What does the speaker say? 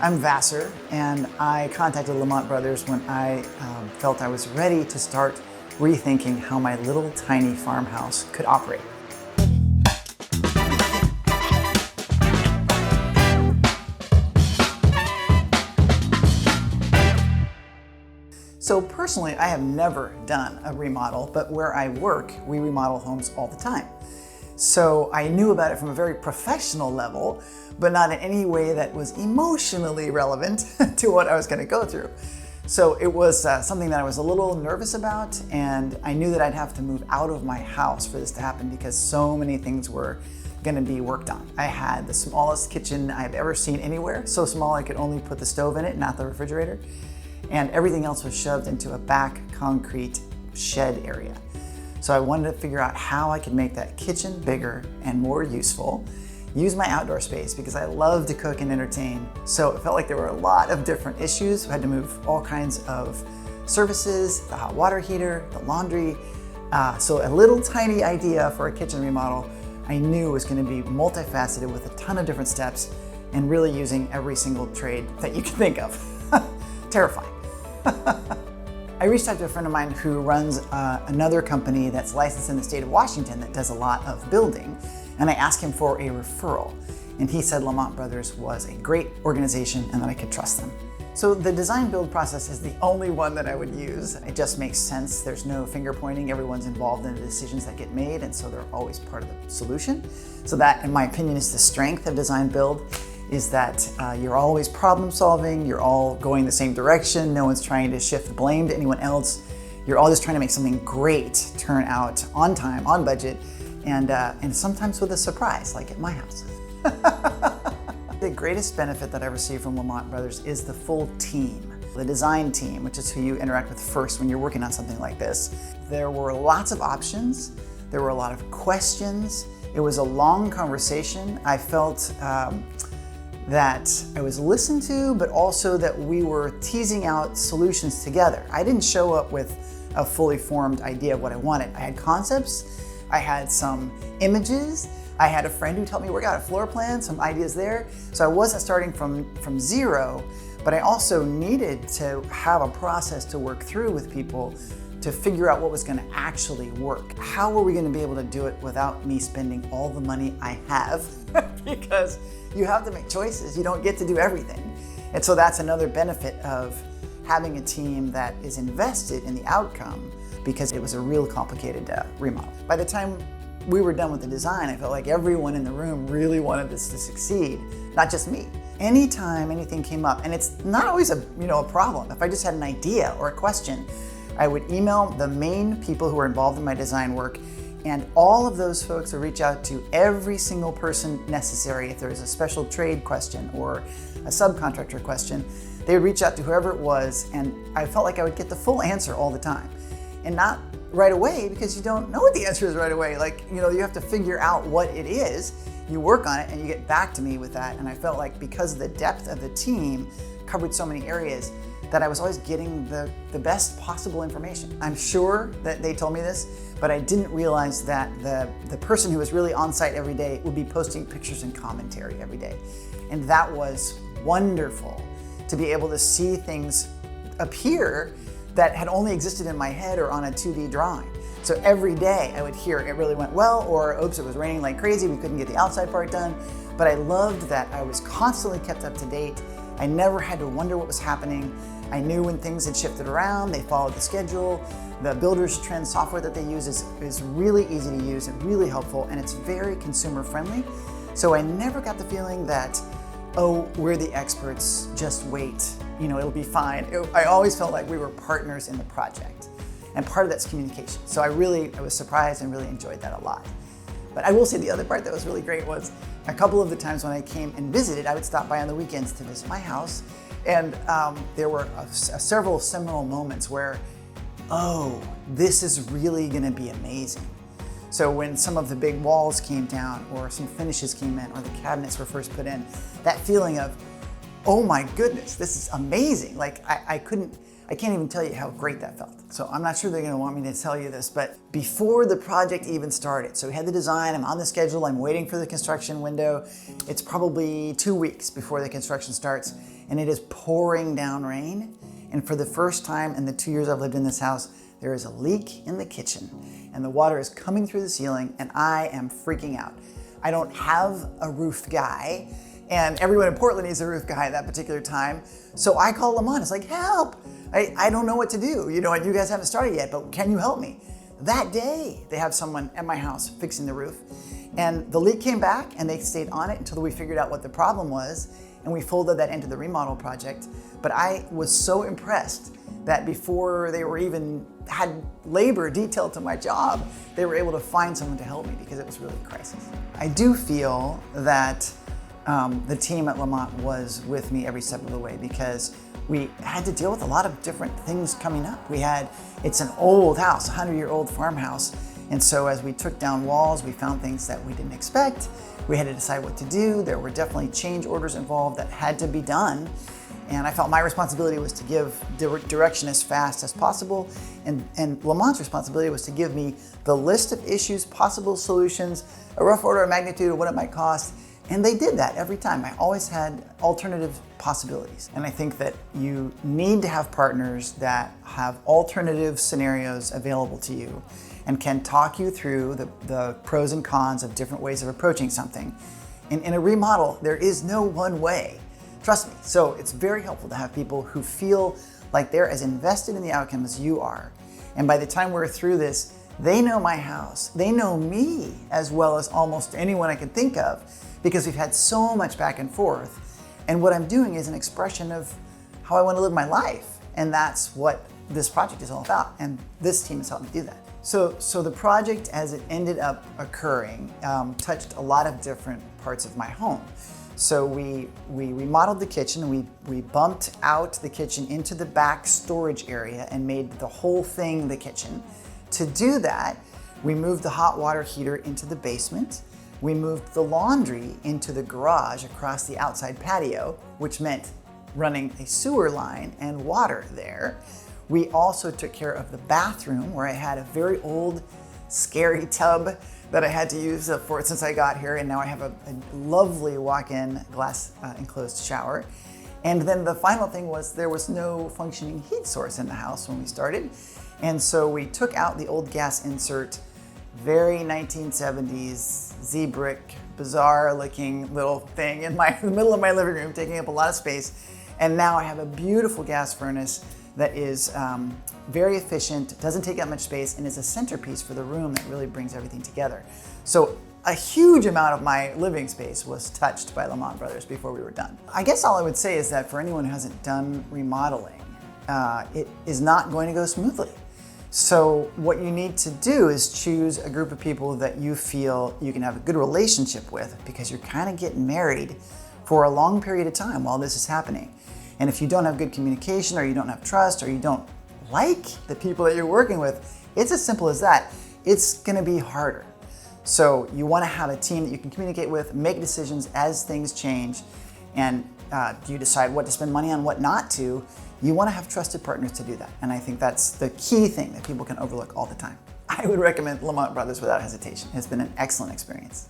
I'm Vassar, and I contacted Lamont Brothers when I felt I was ready to start rethinking how my little tiny farmhouse could operate. So personally, I have never done a remodel, but where I work, we remodel homes all the time. So I knew about it from a very professional level, but not in any way that was emotionally relevant to what I was going to go through. So it was something that I was a little nervous about, and I knew that I'd have to move out of my house for this to happen because so many things were going to be worked on. I had the smallest kitchen I've ever seen anywhere, so small I could only put the stove in it, not the refrigerator, and everything else was shoved into a back concrete shed area. So I wanted to figure out how I could make that kitchen bigger and more useful, use my outdoor space because I love to cook and entertain. So it felt like there were a lot of different issues. I had to move all kinds of services, the hot water heater, the laundry. So a little tiny idea for a kitchen remodel I knew was going to be multifaceted with a ton of different steps and really using every single trade that you can think of. Terrifying. I reached out to a friend of mine who runs another company that's licensed in the state of Washington that does a lot of building, and I asked him for a referral, and he said Lamont Brothers was a great organization and that I could trust them. So the design build process is the only one that I would use. It just makes sense. There's no finger pointing. Everyone's involved in the decisions that get made, and so they're always part of the solution. So that, in my opinion, is the strength of design build, is that you're always problem solving, you're all going the same direction, no one's trying to shift blame to anyone else. You're all just trying to make something great turn out on time, on budget, and sometimes with a surprise, like at my house. The greatest benefit that I received from Lamont Brothers is the full team. The design team, which is who you interact with first when you're working on something like this. There were lots of options, there were a lot of questions, it was a long conversation. I felt that I was listened to, but also that we were teasing out solutions together. I didn't show up with a fully formed idea of what I wanted. I had concepts, I had some images, I had a friend who helped me work out a floor plan, some ideas there. So I wasn't starting from zero, but I also needed to have a process to work through with people to figure out what was going to actually work. How were we going to be able to do it without me spending all the money I have? Because you have to make choices. You don't get to do everything. And so that's another benefit of having a team that is invested in the outcome, because it was a real complicated remodel. By the time we were done with the design, I felt like everyone in the room really wanted this to succeed, not just me. Anytime anything came up, and it's not always a problem. If I just had an idea or a question, I would email the main people who were involved in my design work, and all of those folks would reach out to every single person necessary. If there was a special trade question or a subcontractor question, they would reach out to whoever it was, and I felt like I would get the full answer all the time. And not right away, because you don't know what the answer is right away. You have to figure out what it is, you work on it, and you get back to me with that. And I felt like because of the depth of the team covered so many areas, that I was always getting the best possible information. I'm sure that they told me this, but I didn't realize that the person who was really on site every day would be posting pictures and commentary every day. And that was wonderful, to be able to see things appear that had only existed in my head or on a 2D drawing. So every day I would hear it really went well, or oops, it was raining like crazy, we couldn't get the outside part done. But I loved that I was constantly kept up to date. I never had to wonder what was happening. I knew when things had shifted around, they followed the schedule. The Builder's Trend software that they use is really easy to use and really helpful, and it's very consumer friendly. So I never got the feeling that, oh, we're the experts, just wait, it'll be fine. I always felt like we were partners in the project, and part of that's communication. So I was surprised and really enjoyed that a lot. But I will say the other part that was really great was a couple of the times when I came and visited, I would stop by on the weekends to visit my house. And there were several seminal moments where, oh, this is really gonna be amazing. So when some of the big walls came down, or some finishes came in, or the cabinets were first put in, that feeling of, oh my goodness, this is amazing. Like I couldn't I can't even tell you how great that felt. So I'm not sure they're gonna want me to tell you this, but before the project even started, so we had the design, I'm on the schedule, I'm waiting for the construction window. It's probably 2 weeks before the construction starts, and it is pouring down rain. And for the first time in the 2 years I've lived in this house, there is a leak in the kitchen, and the water is coming through the ceiling, and I am freaking out. I don't have a roof guy, and everyone in Portland needs a roof guy at that particular time. So I call Lamont, it's like, help! I don't know what to do, you know, and you guys haven't started yet, but can you help me? That day, they have someone at my house fixing the roof, and the leak came back, and they stayed on it until we figured out what the problem was, and we folded that into the remodel project. But I was so impressed that before they were even had labor detailed to my job, they were able to find someone to help me because it was really a crisis. I do feel that the team at Lamont was with me every step of the way because we had to deal with a lot of different things coming up. It's an old house, 100-year-old farmhouse. And so as we took down walls, we found things that we didn't expect. We had to decide what to do. There were definitely change orders involved that had to be done. And I felt my responsibility was to give direction as fast as possible. And Lamont's responsibility was to give me the list of issues, possible solutions, a rough order of magnitude of what it might cost. And they did that every time. I always had alternative possibilities. And I think that you need to have partners that have alternative scenarios available to you and can talk you through the pros and cons of different ways of approaching something. And in a remodel, there is no one way. Trust me. So it's very helpful to have people who feel like they're as invested in the outcome as you are. And by the time we're through this, they know my house. They know me as well as almost anyone I can think of because we've had so much back and forth. And what I'm doing is an expression of how I want to live my life. And that's what this project is all about. And this team has helped me do that. So the project, as it ended up occurring, touched a lot of different parts of my home. So we remodeled the kitchen. We bumped out the kitchen into the back storage area and made the whole thing the kitchen. To do that, we moved the hot water heater into the basement. We moved the laundry into the garage across the outside patio, which meant running a sewer line and water there. We also took care of the bathroom where I had a very old, scary tub that I had to use for it since I got here, and now I have a lovely walk-in glass enclosed shower. And then the final thing was there was no functioning heat source in the house when we started. And so we took out the old gas insert, very 1970s Z-brick, bizarre looking little thing in the middle of my living room, taking up a lot of space. And now I have a beautiful gas furnace that is very efficient, doesn't take up much space, and is a centerpiece for the room that really brings everything together. So a huge amount of my living space was touched by Lamont Brothers before we were done. I guess all I would say is that for anyone who hasn't done remodeling, it is not going to go smoothly. So what you need to do is choose a group of people that you feel you can have a good relationship with, because you're kind of getting married for a long period of time while this is happening. And if you don't have good communication, or you don't have trust, or you don't like the people that you're working with, it's as simple as that. It's gonna be harder. So you wanna have a team that you can communicate with, make decisions as things change, and you decide what to spend money on, what not to. You wanna have trusted partners to do that. And I think that's the key thing that people can overlook all the time. I would recommend Lamont Brothers without hesitation. It's been an excellent experience.